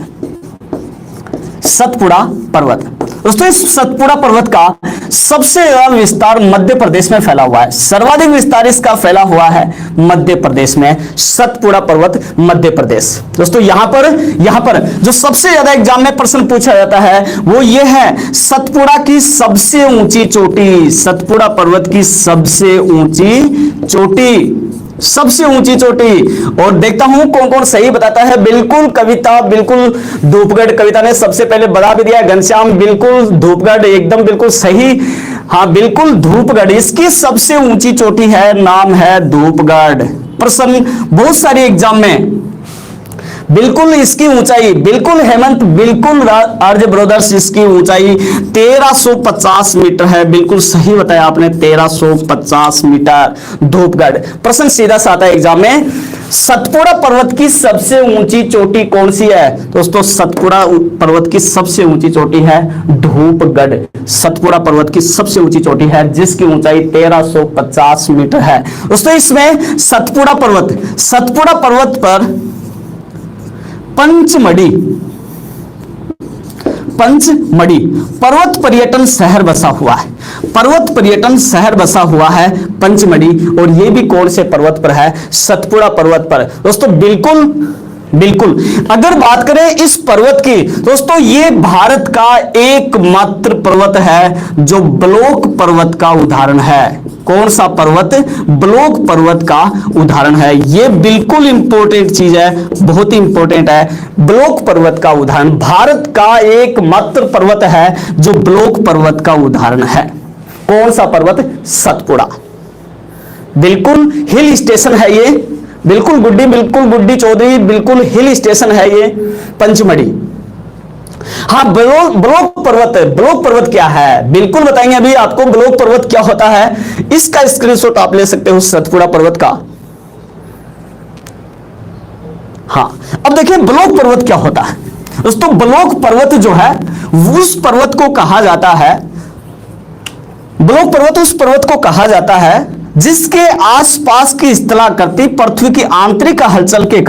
दोस्तों इस सतपुड़ा पर्वत का सबसे ज्यादा विस्तार मध्य प्रदेश में फैला हुआ है। सर्वाधिक विस्तार इसका फैला हुआ है मध्य प्रदेश में, सतपुड़ा पर्वत मध्य प्रदेश। दोस्तों यहां पर जो सबसे ज्यादा एग्जाम में प्रश्न पूछा जाता है वो ये है सतपुड़ा की सबसे ऊंची चोटी। सतपुड़ा पर्वत की सबसे ऊंची चोटी। और देखता हूं कौन कौन सही बताता है। बिल्कुल धूपगढ़ कविता ने सबसे पहले बता भी दिया। घनश्याम बिल्कुल धूपगढ़ एकदम बिल्कुल सही। हाँ बिल्कुल धूपगढ़ इसकी सबसे ऊंची चोटी है, नाम है धूपगढ़। प्रश्न बहुत सारे एग्जाम में बिल्कुल इसकी ऊंचाई, बिल्कुल हेमंत, बिल्कुल आर्य ब्रदर्स, इसकी ऊंचाई 1350 मीटर है। बिल्कुल सही बताया आपने, 1350 मीटर धूपगढ़। प्रश्न सीधा सा आता है एग्जाम में, सतपुड़ा पर्वत की सबसे ऊंची चोटी कौन सी है। दोस्तों सतपुड़ा पर्वत की सबसे ऊंची चोटी है धूपगढ़। सतपुड़ा पर्वत की सबसे ऊंची चोटी है जिसकी ऊंचाई 1350 मीटर है। दोस्तों इसमें सतपुड़ा पर्वत पर पंचमढ़ी पर्वत पर्यटन शहर बसा हुआ है पंचमढ़ी। और ये भी कौन से पर्वत पर है, सतपुड़ा पर्वत पर। दोस्तों बिल्कुल अगर बात करें इस पर्वत की, दोस्तों ये भारत का एकमात्र पर्वत है जो ब्लॉक पर्वत का उदाहरण है। कौन सा पर्वत, ब्लॉक पर्वत का उदाहरण है। ये बिल्कुल इंपॉर्टेंट चीज है, बहुत ही इंपॉर्टेंट है। ब्लॉक पर्वत का उदाहरण, भारत का एकमात्र पर्वत है जो ब्लॉक पर्वत का उदाहरण है। कौन सा पर्वत, सतपुड़ा। बिल्कुल हिल स्टेशन है ये, बिल्कुल गुड्डी चौधरी, बिल्कुल हिल स्टेशन है ये पंचमढ़ी। हाँ ब्लॉक पर्वत क्या है बिल्कुल बताएंगे अभी आपको। ब्लॉक पर्वत क्या होता है इसका स्क्रीनशॉट आप ले सकते हो सतपुड़ा पर्वत का। हाँ अब देखिए ब्लॉक पर्वत क्या होता है। दोस्तों ब्लॉक पर्वत जो है उस पर्वत को कहा जाता है, ब्लॉक पर्वत उस पर्वत को कहा जाता है जिसके आसपास की स्थलाकृति पृथ्वी की आंतरिक हलचल के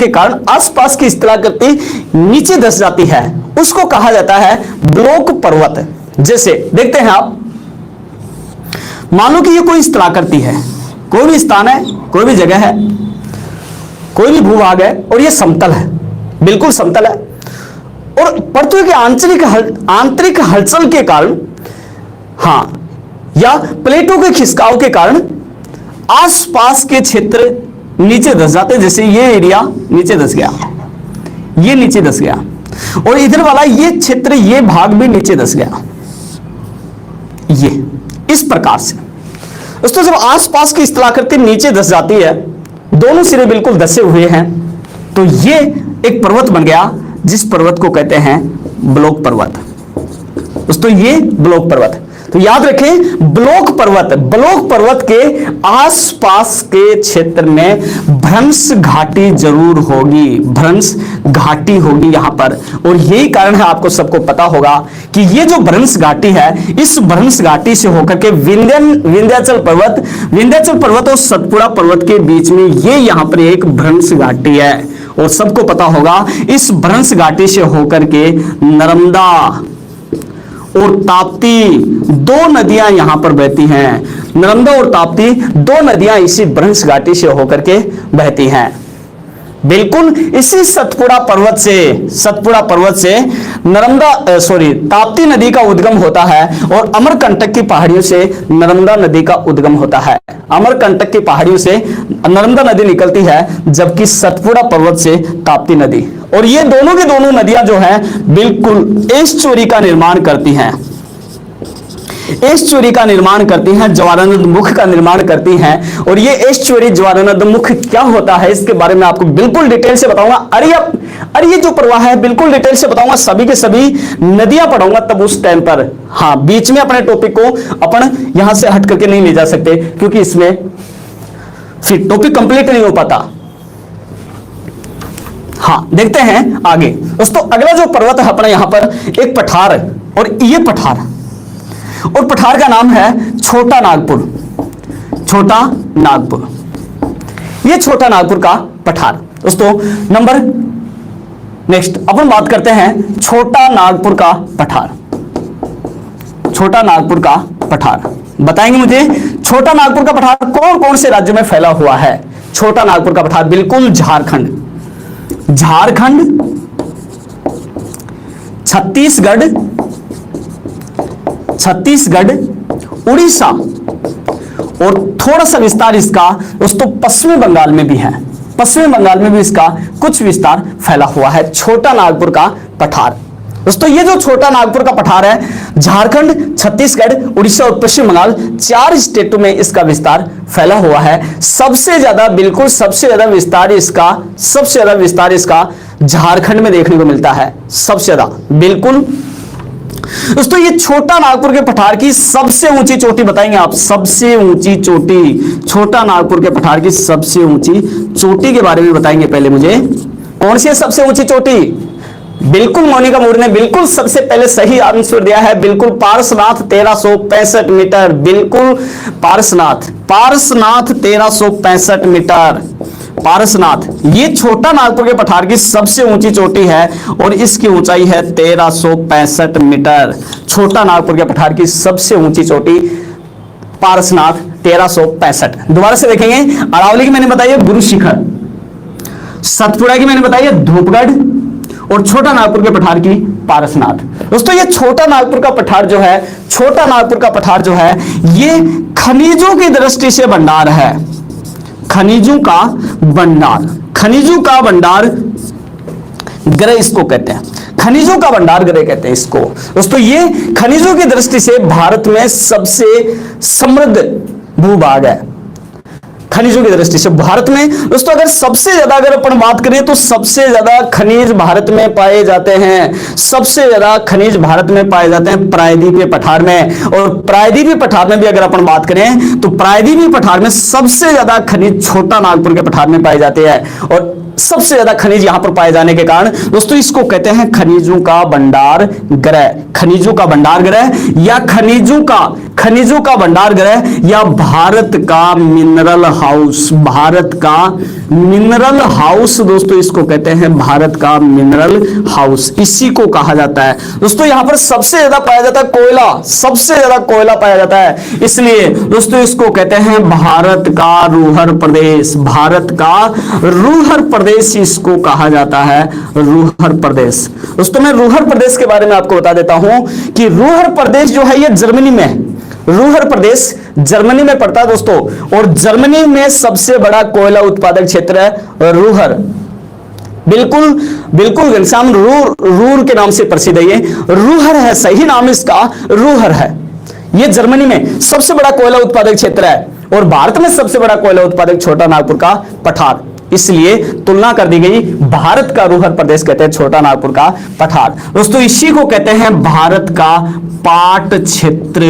कारण आसपास की स्थलाकृति नीचे धंस जाती है, उसको कहा जाता है ब्लॉक पर्वत। जैसे देखते हैं आप, मान लो कि ये कोई स्थलाकृति है, कोई भी स्थान है, कोई भी जगह है, कोई भी भूभाग है और ये समतल है, बिल्कुल समतल है। और पृथ्वी के आंतरिक हलचल के कारण, हाँ, या प्लेटों के खिसकाव के कारण आसपास के क्षेत्र नीचे धंस जाते। जैसे ये एरिया नीचे धंस गया, ये नीचे धंस गया, और इधर वाला ये क्षेत्र, ये भाग भी नीचे धंस गया, ये इस प्रकार से। दोस्तों जब आसपास की स्थलाकृति नीचे धंस जाती है, दोनों सिरे बिल्कुल धंसे हुए हैं, तो ये एक पर्वत बन गया जिस पर्वत को कहते हैं ब्लॉक पर्वत। दोस्तों ये ब्लॉक पर्वत। तो याद रखें ब्लॉक पर्वत के आसपास के क्षेत्र में भ्रंश घाटी जरूर होगी, भ्रंश घाटी होगी यहां पर। और यही कारण है, आपको सबको पता होगा कि ये जो भ्रंश घाटी है, इस भ्रंश घाटी से होकर के विंध्याचल पर्वत और सतपुड़ा पर्वत के बीच में ये यहां पर एक भ्रंश घाटी है। और सबको पता होगा इस भ्रंश घाटी से होकर के नर्मदा और ताप्ती दो नदियां यहां पर बहती हैं। नर्मदा और ताप्ती दो नदियां इसी भ्रंश घाटी से होकर के बहती हैं। बिल्कुल इसी सतपुड़ा पर्वत से ताप्ती नदी का उद्गम होता है और अमरकंटक की पहाड़ियों से नर्मदा नदी का उद्गम होता है। अमरकंटक की पहाड़ियों से नर्मदा नदी निकलती है, जबकि सतपुड़ा पर्वत से ताप्ती नदी। और ये दोनों की दोनों नदियां जो हैं बिल्कुल एस्चुरी का निर्माण करती हैं, एस्चुरी का निर्माण करती हैं, ज्वारानंद मुख का निर्माण करती हैं। और ये एस्चुरी ज्वारानंद मुख क्या होता है, इसके बारे में आपको बिल्कुल डिटेल से बताऊंगा। अरे ये जो प्रवाह है बिल्कुल डिटेल से बताऊंगा, सभी के सभी नदियां पढ़ाऊंगा तब उस टाइम पर। हाँ, बीच में अपने टॉपिक को अपन यहां से हट करके नहीं ले जा सकते, क्योंकि इसमें फिर टॉपिक कंप्लीट नहीं हो पाता। हाँ, देखते हैं आगे दोस्तों। अगला जो पर्वत है अपना यहां पर एक पठार है, और ये पठार का नाम है छोटा नागपुर। ये छोटा नागपुर का पठार दोस्तों। नंबर नेक्स्ट अपन बात करते हैं छोटा नागपुर का पठार। बताएंगे मुझे छोटा नागपुर का पठार कौन कौन से राज्यों में फैला हुआ है। छोटा नागपुर का पठार बिल्कुल झारखंड, छत्तीसगढ़, उड़ीसा और थोड़ा सा विस्तार इसका दोस्तों पश्चिमी बंगाल में भी है। पश्चिमी बंगाल में भी इसका कुछ विस्तार फैला हुआ है, छोटा नागपुर का पठार। दोस्तों ये जो छोटा नागपुर का पठार है, झारखंड, छत्तीसगढ़, उड़ीसा और पश्चिम बंगाल 4 स्टेटों में इसका विस्तार फैला हुआ है। सबसे ज्यादा विस्तार इसका झारखंड में देखने को मिलता है, सबसे ज्यादा। बिल्कुल दोस्तों ये छोटा नागपुर के पठार की सबसे ऊंची चोटी बताएंगे आप, सबसे ऊंची चोटी। छोटा नागपुर के पठार की सबसे ऊंची चोटी के बारे में बताएंगे पहले मुझे। कौन सी है सबसे ऊंची चोटी? बिल्कुल मोनिका मूर ने बिल्कुल सबसे पहले सही आंसर दिया है, बिल्कुल पारसनाथ 1365 मीटर। बिल्कुल पारसनाथ 1365 मीटर। पारसनाथ ये छोटा नागपुर के पठार की सबसे ऊंची चोटी है और इसकी ऊंचाई है 1365 मीटर। छोटा नागपुर के पठार की सबसे ऊंची चोटी पारसनाथ 1365। दोबारा से देखेंगे, अरावली की मैंने बताई है गुरु शिखर, सतपुड़ा की मैंने बताई है धूपगढ़ और छोटा नागपुर के पठार की पारसनाथ। दोस्तों ये छोटा नागपुर का पठार जो है ये खनिजों की दृष्टि से भंडार है। खनिजों का भंडार ग्रह इसको कहते हैं, खनिजों का भंडार ग्रह कहते हैं इसको। दोस्तों ये खनिजों की दृष्टि से भारत में सबसे समृद्ध भूभाग है। खनिजों की दृष्टि से भारत में दोस्तों अगर अपन बात करें तो सबसे ज्यादा खनिज भारत में पाए जाते हैं। सबसे ज्यादा खनिज भारत में पाए जाते हैं प्रायद्वीपीय पठार में। और प्रायद्वीपीय पठार में भी अगर अपन बात करें तो प्रायद्वीपीय पठार में सबसे ज्यादा खनिज छोटा नागपुर के पठार में पाए जाते हैं। और सबसे ज्यादा खनिज यहां पर पाए जाने के कारण दोस्तों इसको कहते हैं खनिजों का भंडार ग्रह। खनिजों का भंडार ग्रह या खनिजों का भंडार ग्रह या भारत का मिनरल हाउस दोस्तों इसको कहते हैं भारत का मिनरल हाउस, इसी को कहा जाता है। दोस्तों यहां पर सबसे ज्यादा पाया जाता है कोयला, सबसे ज्यादा कोयला पाया जाता है, इसलिए दोस्तों इसको कहते हैं भारत का रूहर प्रदेश। भारत का रूहर प्रदेश इसको कहा जाता है, रूहर प्रदेश। दोस्तों मैं रूहर प्रदेश के बारे में आपको बता देता हूं कि रूहर प्रदेश जो है ये जर्मनी में है। रूहर प्रदेश जर्मनी में पड़ता है दोस्तों, और जर्मनी में सबसे बड़ा कोयला उत्पादक क्षेत्र है रूहर। बिल्कुल घनश्याम रूर के नाम से प्रसिद्ध है, ये रूहर है, सही नाम इसका रूहर है। ये जर्मनी में सबसे बड़ा कोयला उत्पादक क्षेत्र है और भारत में सबसे बड़ा कोयला उत्पादक छोटा नागपुर का पठार, इसलिए तुलना कर दी गई। भारत का रूहर प्रदेश कहते हैं छोटा नागपुर का पठार। दोस्तों इसी को कहते हैं भारत का पाट क्षेत्र,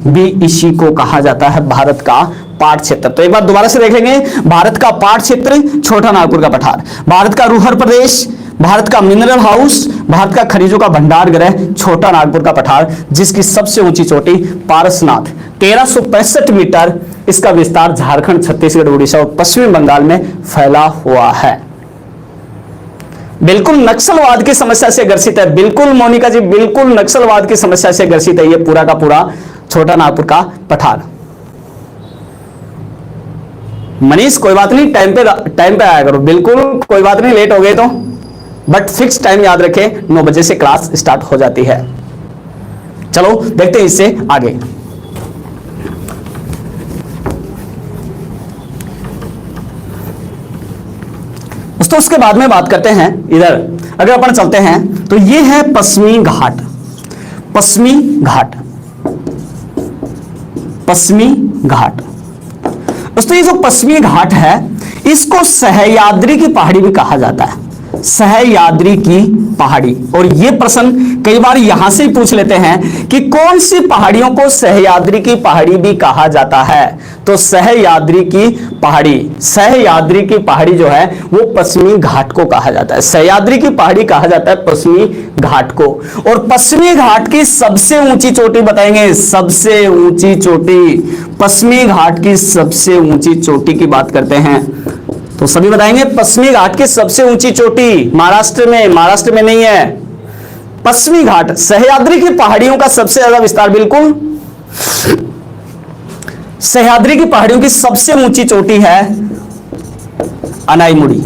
भी इसी को कहा जाता है भारत का पाट क्षेत्र। तो एक बार दोबारा से देख लेंगे, भारत का पाट क्षेत्र छोटा नागपुर का पठार, भारत का रूहर प्रदेश, भारत का मिनरल हाउस, भारत का खनिजों का भंडार गृह छोटा नागपुर का पठार, जिसकी सबसे ऊंची चोटी पारसनाथ 1365 मीटर, इसका विस्तार झारखंड, छत्तीसगढ़, उड़ीसा और पश्चिमी बंगाल में फैला हुआ है। बिल्कुल नक्सलवाद की समस्या से ग्रसित है, बिल्कुल मोनिका जी, बिल्कुल नक्सलवाद की समस्या से ग्रसित है ये पूरा का पूरा छोटा नागपुर का पठार। मनीष कोई बात नहीं, टाइम पे आया करो, बिल्कुल कोई बात नहीं, लेट हो गए तो, बट फिक्स टाइम याद रखें, 9 बजे से क्लास स्टार्ट हो जाती है। चलो देखते हैं इससे आगे। दोस्तों उसके बाद में बात करते हैं, इधर अगर अपन चलते हैं तो ये है पश्चिमी घाट, पश्चिमी घाट, पश्चिमी घाट। दोस्तों ये जो पश्चिमी घाट है इसको सह्याद्री की पहाड़ी भी कहा जाता है, सह्याद्री की पहाड़ी। और ये प्रश्न कई बार यहां से पूछ लेते हैं कि कौन सी पहाड़ियों को सह्याद्री की पहाड़ी भी कहा जाता है, तो सह्याद्री की पहाड़ी, सह्याद्री की पहाड़ी जो है वो पश्चिमी घाट को कहा जाता है, सह्याद्री की पहाड़ी कहा जाता है पश्चिमी घाट को। और पश्चिमी घाट की सबसे ऊंची चोटी बताएंगे, सबसे ऊंची चोटी, पश्चिमी घाट की सबसे ऊंची चोटी की बात करते हैं तो सभी बताएंगे पश्चिमी घाट की सबसे ऊंची चोटी महाराष्ट्र में नहीं है, पश्चिमी घाट, सह्याद्री की पहाड़ियों का सबसे ज्यादा विस्तार, बिल्कुल सह्याद्री की पहाड़ियों की सबसे ऊंची चोटी है अनाईमुड़ी,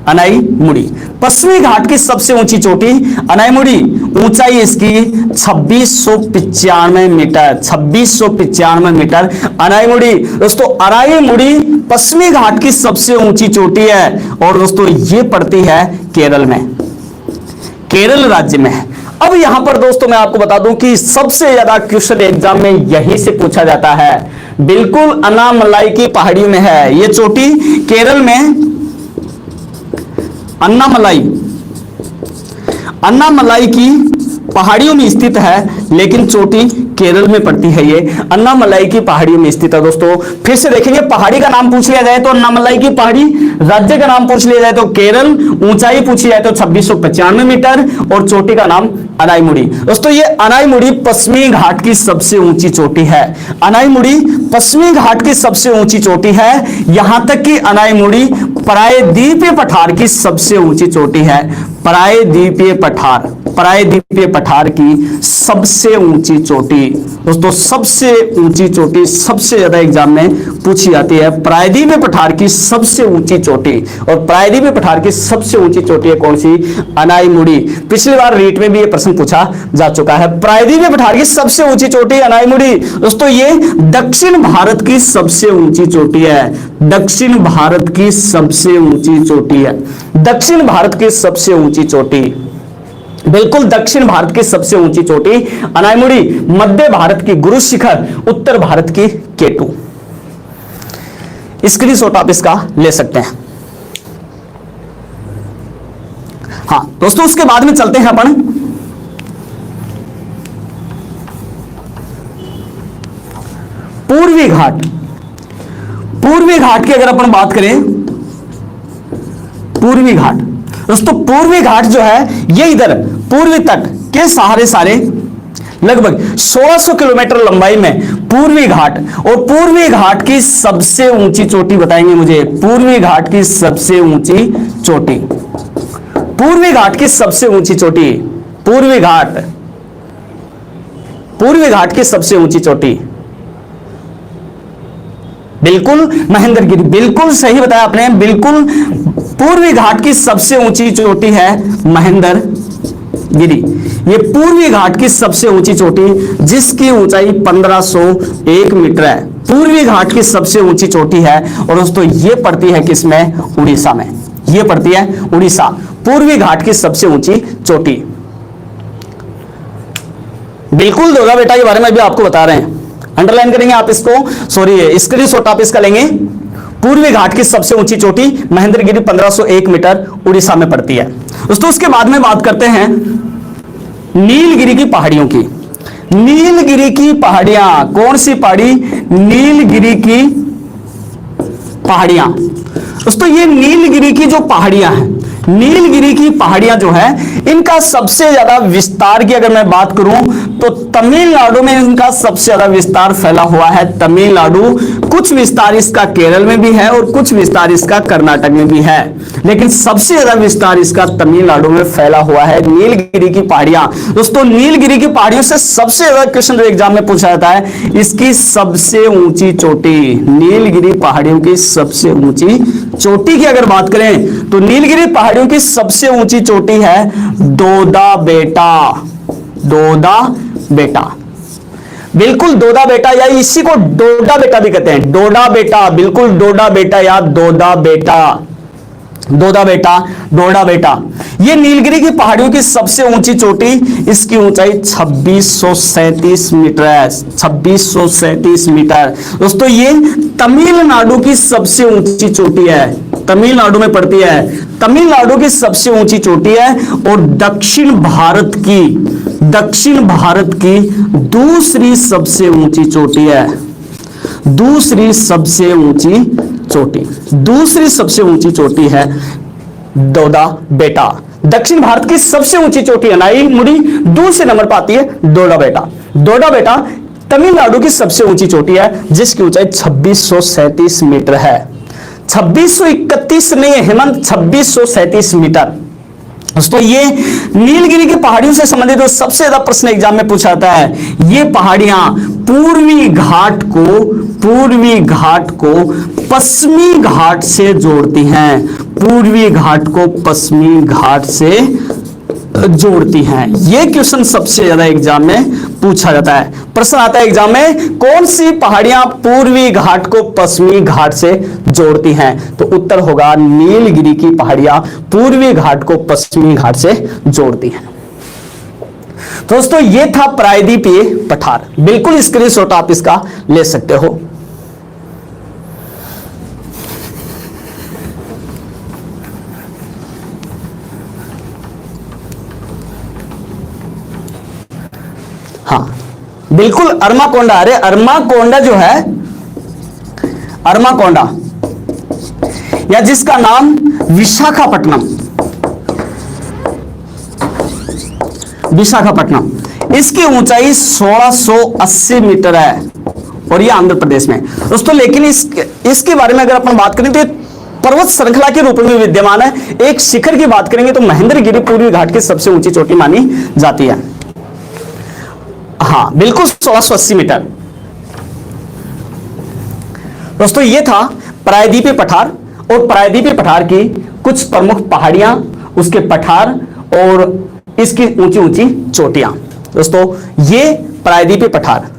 अनाईमुड़ी। पश्चिमी घाट की सबसे ऊंची चोटी अनाईमुड़ी, ऊंचाई इसकी 2695 मीटर, 2695 मीटर अनाईमुड़ी। दोस्तों अनाईमुड़ी पश्चिमी घाट की सबसे ऊंची चोटी है और दोस्तों ये पड़ती है केरल में, केरल राज्य में है। अब यहां पर दोस्तों मैं आपको बता दूं कि सबसे ज्यादा क्वेश्चन एग्जाम में यहीं से पूछा जाता है, बिल्कुल अन्नामलाई की पहाड़ियों में है ये चोटी, केरल में अन्नामलाई की पहाड़ियों में स्थित है, लेकिन चोटी केरल में पड़ती है, ये अन्नामलाई की पहाड़ियों में स्थित है। दोस्तों फिर से देखेंगे, पहाड़ी का नाम पूछ लिया जाए तो अन्नामलाई की पहाड़ी, राज्य का नाम पूछ लिया जाए तो केरल, ऊंचाई पूछी जाए तो 2695 मीटर और चोटी का नाम अनाईमुड़ी। दोस्तों ये अनाईमुड़ी पश्चिमी घाट की सबसे ऊंची चोटी है, अनाईमुड़ी पश्चिमी घाट की सबसे ऊंची चोटी है, यहां तक कि अनाईमुड़ी प्रायद्वीपीय पठार की सबसे ऊंची चोटी है, प्रायद्वीपीय पठार, प्रायद्वीपीय पठार की सबसे ऊंची चोटी। दोस्तों सबसे ऊंची चोटी सबसे ज्यादा एग्जाम में पूछी जाती है, प्रायद्वीपीय पठार की सबसे ऊंची चोटी। और प्रायद्वीपीय पठार की सबसे ऊंची चोटी है कौन सी? अनाईमुड़ी। पिछली बार रीट में भी यह प्रश्न पूछा जा चुका है। प्रायद्वीपीय पठार की सबसे ऊंची चोटी अनाईमुड़ी। दोस्तों ये दक्षिण भारत की सबसे ऊंची चोटी है, दक्षिण भारत की सबसे ऊंची चोटी है, दक्षिण भारत की सबसे ऊंची चोटी, बिल्कुल दक्षिण भारत की सबसे ऊंची चोटी अनाईमुड़ी। मध्य भारत की गुरु शिखर, उत्तर भारत की केटू। स्क्रीनशॉट आप इसका ले सकते हैं। हाँ दोस्तों उसके बाद में चलते हैं अपन पूर्वी घाट। पूर्वी घाट की अगर अपन बात करें, पूर्वी घाट, दोस्तों पूर्वी घाट जो है ये इधर पूर्वी तट के सारे लगभग 1600 किलोमीटर लंबाई में पूर्वी घाट। और पूर्वी घाट की सबसे ऊंची चोटी बताएंगे मुझे, पूर्वी घाट की सबसे ऊंची चोटी, पूर्वी घाट की सबसे ऊंची चोटी, पूर्वी घाट, पूर्वी घाट की सबसे ऊंची चोटी, बिल्कुल महेंद्रगिरी, बिल्कुल सही बताया आपने, बिल्कुल पूर्वी घाट की सबसे ऊंची चोटी है महेंद्रगिरी। ये पूर्वी घाट की सबसे ऊंची चोटी जिसकी ऊंचाई 1501 मीटर है, पूर्वी घाट की सबसे ऊंची चोटी है। और दोस्तों ये पड़ती है किसमें? उड़ीसा में, ये पड़ती है उड़ीसा, पूर्वी घाट की सबसे ऊंची चोटी। बिल्कुल दोगा बेटा, ये बारे में भी आपको बता रहे हैं, अंडरलाइन करेंगे आप इसको, सॉरी स्क्रीनशॉट आप इसका लेंगे। पूर्वी घाट की सबसे ऊंची चोटी महेंद्रगिरी 1501 मीटर उड़ीसा में पड़ती है दोस्तों। उसके बाद में बात करते हैं नीलगिरी की पहाड़ियों की। नीलगिरी की पहाड़ियां, कौन सी पहाड़ी? नीलगिरी की पहाड़ियां। दोस्तों ये नीलगिरी की जो पहाड़ियां हैं, नीलगिरी की पहाड़ियां जो है, इनका सबसे ज्यादा विस्तार की अगर मैं बात करूं तो तमिलनाडु में इनका सबसे ज्यादा विस्तार फैला हुआ है। तमिलनाडु, कुछ विस्तार इसका केरल में भी है और कुछ विस्तार इसका कर्नाटक में भी है, लेकिन सबसे ज्यादा विस्तार इसका तमिलनाडु में फैला हुआ है नीलगिरी की पहाड़ियां। दोस्तों नीलगिरी की पहाड़ियों से सबसे ज्यादा क्वेश्चन एग्जाम में पूछा जाता है, इसकी सबसे ऊंची चोटी, नीलगिरी पहाड़ियों की सबसे ऊंची चोटी की अगर बात करें तो नीलगिरी पहाड़ियों की सबसे ऊंची चोटी है दोदा बेटा। दोदा बेटा, बिल्कुल दोदा बेटा, या इसी को डोडा बेटा भी कहते हैं। डोडा बेटा, बिल्कुल डोडा बेटा या दोदा बेटा, दोदा बेटा, डोडा बेटा। ये नीलगिरी की पहाड़ियों की सबसे ऊंची चोटी, इसकी ऊंचाई 2637 मीटर है। 2637 मीटर। दोस्तों ये तमिलनाडु की सबसे ऊंची चोटी है, तमिलनाडु में पड़ती है। तमिलनाडु की सबसे ऊंची चोटी है और दक्षिण भारत की दूसरी सबसे ऊंची चोटी है। दूसरी सबसे ऊंची चोटी है दोदा बेटा। दक्षिण भारत की सबसे ऊंची चोटी है, नाई मुड़ी दूसरे नंबर पर आती है दोडा बेटा। दोडा बेटा तमिलनाडु की सबसे ऊंची चोटी है जिसकी ऊंचाई 2637 मीटर है। 2631 नहीं है हेमंत, 2637 मीटर। दोस्तों ये नीलगिरी की पहाड़ियों से संबंधित तो सबसे ज्यादा प्रश्न एग्जाम में पूछा जाता है। ये पहाड़ियां पूर्वी घाट को पश्चिमी घाट से जोड़ती हैं। पूर्वी घाट को पश्चिमी घाट से जोड़ती हैं। ये क्वेश्चन सबसे ज्यादा एग्जाम में पूछा जाता है। प्रश्न आता है एग्जाम में, कौन सी पहाड़ियां पूर्वी घाट को पश्चिमी घाट से जोड़ती हैं? तो उत्तर होगा नीलगिरी की पहाड़ियां पूर्वी घाट को पश्चिमी घाट से जोड़ती हैं। दोस्तों ये था प्रायद्वीपीय पठार, बिल्कुल स्क्रीनशॉट आप इसका ले सकते हो। हाँ बिल्कुल अरमाकोंडा, अरे अरमाकोंडा जो है, अरमाकोंडा या जिसका नाम विशाखापट्टनम, इसकी ऊंचाई 1680 मीटर है और ये आंध्र प्रदेश में दोस्तों। लेकिन इसके बारे में अगर अपन बात करें तो पर्वत श्रृंखला के रूप में विद्यमान है। एक शिखर की बात करेंगे तो महेंद्रगिरी पूर्वी घाट की सबसे ऊंची चोटी मानी जाती है। हाँ बिल्कुल 1680 मीटर। दोस्तों ये था प्रायद्वीपीय पठार और प्रायद्वीपीय पठार की कुछ प्रमुख पहाड़ियां, उसके पठार और इसकी ऊंची ऊंची चोटियां। दोस्तों ये प्रायद्वीपीय पठार